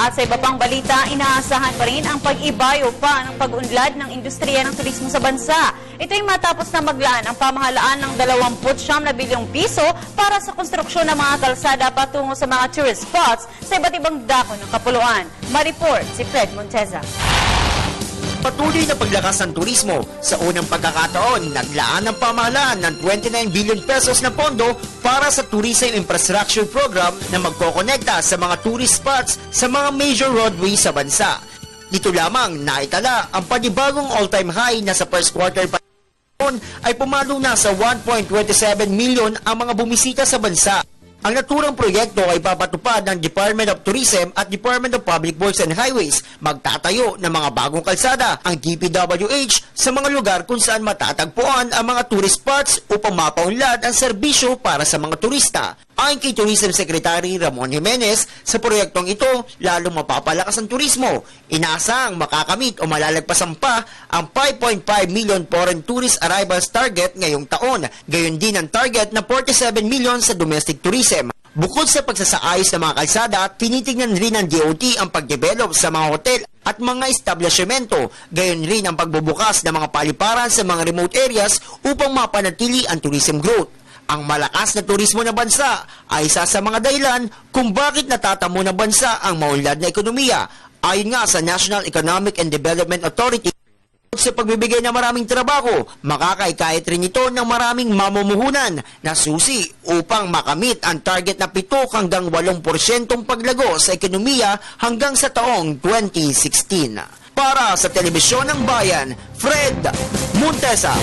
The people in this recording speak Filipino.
At sa iba pang balita, inaasahan pa rin ang pag-ibayo pa ng pag-unlad ng industriya ng turismo sa bansa. Ito ay matapos na maglaan ang pamahalaan ng 29 na bilyong piso para sa konstruksyon ng mga kalsada patungo sa mga tourist spots sa iba't ibang dako ng Kapuluan. Ma-report si Fred Monteza. Patuloy na paglakas ng turismo. Sa unang pagkakataon, naglaan ng pamahalaan ng 29 billion pesos na pondo para sa Tourism Infrastructure Program na magkokonekta sa mga tourist spots sa mga major roadways sa bansa. Dito lamang naitala ang panibagong all-time high na sa first quarter pa ay pumalo na sa 1.27 million ang mga bumisita sa bansa. Ang naturang proyekto ay papatupad ng Department of Tourism at Department of Public Works and Highways. Magtatayo ng mga bagong kalsada ang DPWH sa mga lugar kung saan matatagpuan ang mga tourist spots upang mapaunlad ang serbisyo para sa mga turista. Ayon kay Tourism Secretary Ramon Jimenez, sa proyektong ito, lalong mapapalakas ang turismo. Inaasang makakamit o malalagpasan pa ang 5.5 million foreign tourist arrivals target ngayong taon. Gayon din ang target na 47 million sa domestic tourism. Bukod sa pagsasaayos ng mga kalsada, tinitingnan rin ng DOT ang pagdevelop sa mga hotel at mga establishmento. Gayon rin ang pagbubukas ng mga paliparan sa mga remote areas upang mapanatili ang tourism growth. Ang malakas na turismo ng bansa ay isa sa mga dahilan kung bakit natatamo ng bansa ang maunlad na ekonomiya. Ayon nga sa National Economic and Development Authority, sa pagbibigay ng maraming trabaho, makakaikait rin ito ng maraming mamumuhunan na susi upang makamit ang target na 7 hanggang 8% paglago sa ekonomiya hanggang sa taong 2016. Para sa Telebisyon ng Bayan, Fred Montesa.